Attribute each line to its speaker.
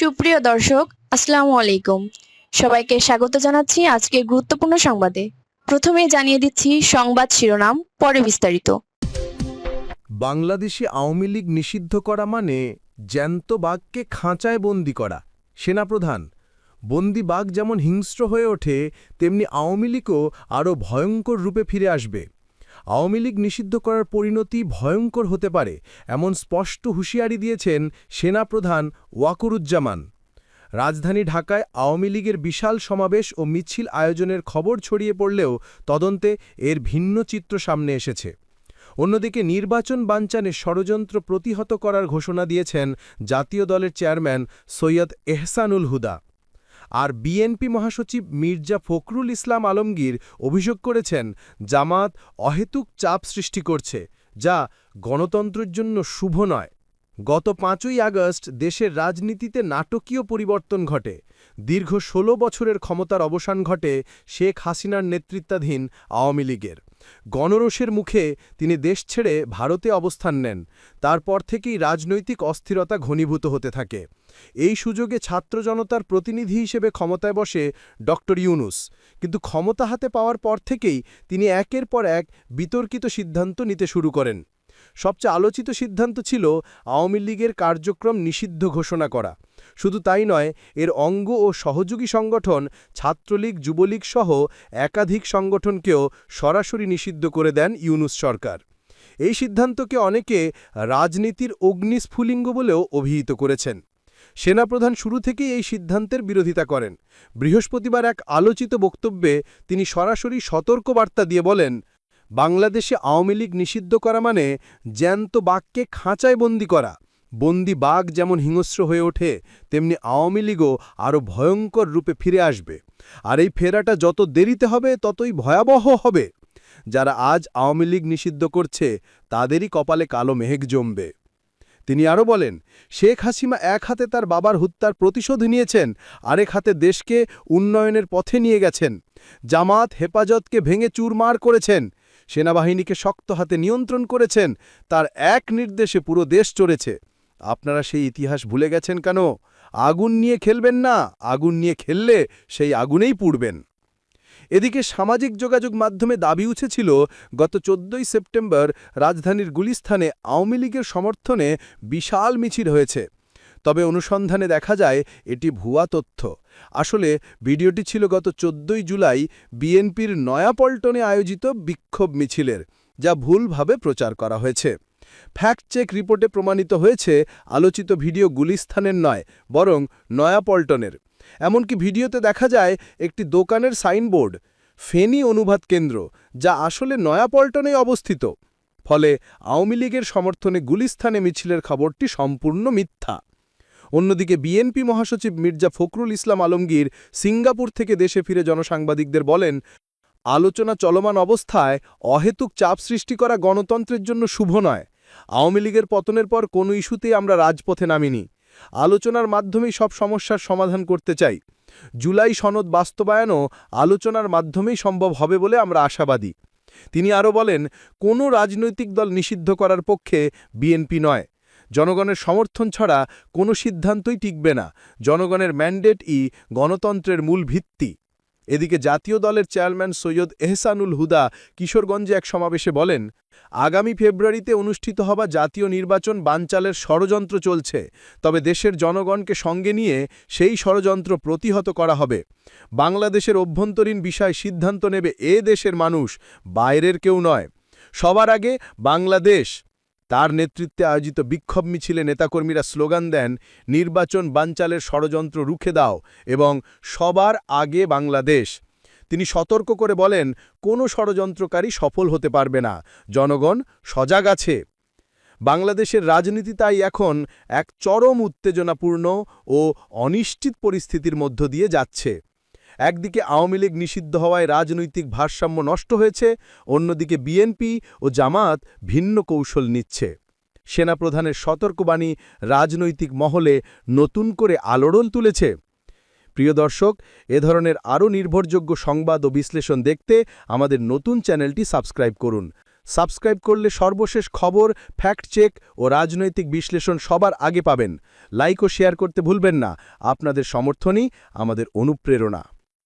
Speaker 1: সুপ্রিয় দর্শক, আসসালামু আলাইকুম। সবাইকে স্বাগত জানাচ্ছি আজকের গুরুত্বপূর্ণ সংবাদে। প্রথমে জানিয়ে দিচ্ছি সংবাদ শিরোনাম, পরে বিস্তারিত।
Speaker 2: বাংলাদেশে আওয়ামী লীগ নিষিদ্ধ করা মানে জ্যান্ত বাঘকে খাঁচায় বন্দি করা। সেনাপ্রধান, বন্দি বাঘ যেমন হিংস্র হয়ে ওঠে, তেমনি আওয়ামী লীগও আরও ভয়ঙ্কর রূপে ফিরে আসবে। আওয়ামী লীগ নিষিদ্ধ করার পরিণতি ভয়ঙ্কর হতে পারে, এমন স্পষ্ট হুঁশিয়ারি দিয়েছেন সেনাপ্রধান ওয়াকরুজ্জামান। রাজধানী ঢাকায় আওয়ামী লীগের বিশাল সমাবেশ ও মিছিল আয়োজনের খবর ছড়িয়ে পড়লেও তদন্তে এর ভিন্ন চিত্র সামনে এসেছে। অন্যদিকে নির্বাচন বানচালে ষড়যন্ত্র প্রতিহত করার ঘোষণা দিয়েছেন জাতীয় দলের চেয়ারম্যান সৈয়দ এহসানুল হুদা। আর বিএনপি মহাসচিব মির্জা ফখরুল ইসলাম আলমগীর অভিযোগ করেছেন জামাত অহেতুক চাপ সৃষ্টি করছে, যা গণতন্ত্রের জন্য শুভ নয়। গত ৫ই আগস্ট দেশের রাজনীতিতে নাটকীয় পরিবর্তন ঘটে। দীর্ঘ ১৬ বছরের ক্ষমতার অবসান ঘটে শেখ হাসিনার নেতৃত্বাধীন আওয়ামী লীগের। গণরোষের মুখে তিনি দেশ ছেড়ে ভারতে অবস্থান নেন। তারপর থেকেই রাজনৈতিক অস্থিরতা ঘনীভূত হতে থাকে। এই সুযোগে ছাত্র জনতার প্রতিনিধি হিসেবে ক্ষমতায় বসে ড ইউনূস। কিন্তু ক্ষমতা হাতে পাওয়ার পর থেকেই তিনি একের পর এক বিতর্কিত সিদ্ধান্ত নিতে শুরু করেন। সবচেয়ে আলোচিত সিদ্ধান্ত ছিল আওয়ামী লীগের কার্যক্রম নিষিদ্ধ ঘোষণা করা। শুধু তাই নয়, এর অঙ্গ ও সহযোগী সংগঠন ছাত্রলীগ, যুবলীগ সহ একাধিক সংগঠনকেও সরাসরি নিষিদ্ধ করে দেন ইউনূস সরকার। এই সিদ্ধান্তকে অনেকে রাজনীতির অগ্নিস্ফুলিঙ্গ বলেও অভিহিত করেছেন। সেনাপ্রধান শুরু থেকেই এই সিদ্ধান্তের বিরোধিতা করেন। বৃহস্পতিবার এক আলোচিত বক্তব্যে তিনি সরাসরি সতর্কবার্তা দিয়ে বলেন, বাংলাদেশে আওয়ামী লীগ নিষিদ্ধ করা মানে জ্যান্ত বাঘকে খাঁচায় বন্দি করা। বন্দি বাঘ যেমন হিংস্র হয়ে ওঠে, তেমনি আওয়ামী লীগও আরও ভয়ঙ্কর রূপে ফিরে আসবে। আর এই ফেরাটা যত দেরিতে হবে ততই ভয়াবহ হবে। যারা আজ আওয়ামী লীগ নিষিদ্ধ করছে তাদেরই কপালে কালো মেঘ জমবে। তিনি আরও বলেন, শেখ হাসিনা এক হাতে তার বাবার হত্যার প্রতিশোধ নিয়েছেন, আরেক হাতে দেশকে উন্নয়নের পথে নিয়ে গেছেন। জামাত হেফাজতকে ভেঙে চুরমার করেছেন, সেনাবাহিনীকে শক্ত হাতে নিয়ন্ত্রণ করেছেন। তার এক নির্দেশে পুরো দেশ চড়েছে। আপনারা সেই ইতিহাস ভুলে গেছেন কেন? আগুন নিয়ে খেলবেন না, আগুন নিয়ে খেললে সেই আগুনেই পুড়বেন। এদিকে সামাজিক যোগাযোগ মাধ্যমে দাবি উঠেছিল, গত ১৪ই সেপ্টেম্বর রাজধানীর গুলিস্তানে আওয়ামী লীগের সমর্থনে বিশাল মিছিল হয়েছে। তবে অনুসন্ধানে দেখা যায় এটি ভুয়া তথ্য। আসলে ভিডিওটি ছিল গত ১৪ই জুলাই বিএনপির নয়াপল্টনে আয়োজিত বিক্ষোভ মিছিলের, যা ভুলভাবে প্রচার করা হয়েছে। ফ্যাক্ট চেক রিপোর্টে প্রমাণিত হয়েছে আলোচিত ভিডিও গুলিস্তানের নয়, বরং নয়াপল্টনের। এমনকি ভিডিওতে দেখা যায় একটি দোকানের সাইনবোর্ড, ফেনী অনুবাদ কেন্দ্র, যা আসলে নয়াপল্টনেই অবস্থিত। ফলে আওয়ামী লীগের সমর্থনে গুলিস্তানে মিছিলের খবরটি সম্পূর্ণ মিথ্যা। অন্যদিকে বিএনপি মহাসচিব মির্জা ফখরুল ইসলাম আলমগীর সিঙ্গাপুর থেকে দেশে ফিরে জনসাংবাদিকদের বলেন, আলোচনা চলমান অবস্থায় অহেতুক চাপ সৃষ্টি করা গণতন্ত্রের জন্য শুভ নয়। আওয়ামী লীগের পতনের পর কোনো ইস্যুতেই আমরা রাজপথে নামিনি। আলোচনার মাধ্যমেই সব সমস্যার সমাধান করতে চাই। জুলাই সনদ বাস্তবায়নও আলোচনার মাধ্যমেই সম্ভব হবে বলে আমরা আশাবাদী। তিনি আরও বলেন, কোনো রাজনৈতিক দল নিষিদ্ধ করার পক্ষে বিএনপি নয়। জনগণের সমর্থন ছাড়া কোনো সিদ্ধান্তই টিকবে না। জনগণের ম্যান্ডেটই গণতন্ত্রের মূল ভিত্তি। এদিকে জাতীয় দলের চেয়ারম্যান সৈয়দ এহসানুল হুদা কিশোরগঞ্জে এক সমাবেশে বলেন, আগামী ফেব্রুয়ারিতে অনুষ্ঠিত হওয়া জাতীয় নির্বাচন বানচালের ষড়যন্ত্র চলছে। তবে দেশের জনগণকে সঙ্গে নিয়ে সেই ষড়যন্ত্র প্রতিহত করা হবে। বাংলাদেশের অভ্যন্তরীণ বিষয় সিদ্ধান্ত নেবে এ দেশের মানুষ, বাইরের কেউ নয়। সবার আগে বাংলাদেশ। তার নেতৃত্বে আয়োজিত বিক্ষোভ মিছিলে নেতাকর্মীরা স্লোগান দেন, নির্বাচন বানচালের ষড়যন্ত্র রুখে দাও এবং সবার আগে বাংলাদেশ। তিনি সতর্ক করে বলেন, কোনো ষড়যন্ত্রকারী সফল হতে পারবে না। জনগণ সজাগ আছে। বাংলাদেশের রাজনীতি তাই এখন এক চরম উত্তেজনাপূর্ণ ও অনিশ্চিত পরিস্থিতির মধ্য দিয়ে যাচ্ছে। একদিকে আওয়ামী লীগ নিষিদ্ধ হওয়ায় রাজনৈতিক ভারসাম্য নষ্ট হয়েছে, অন্যদিকে বিএনপি ও জামাত ভিন্ন কৌশল নিচ্ছে। সেনাপ্রধানের সতর্কবাণী রাজনৈতিক মহলে নতুন করে আলোড়ন তুলেছে। প্রিয় দর্শক, এ ধরনের আরও নির্ভরযোগ্য সংবাদ ও বিশ্লেষণ দেখতে আমাদের নতুন চ্যানেলটি সাবস্ক্রাইব করুন। সাবস্ক্রাইব করলে সর্বশেষ খবর, ফ্যাক্ট চেক ও রাজনৈতিক বিশ্লেষণ সবার আগে পাবেন। লাইক ও শেয়ার করতে ভুলবেন না। আপনাদের সমর্থনই আমাদের অনুপ্রেরণা।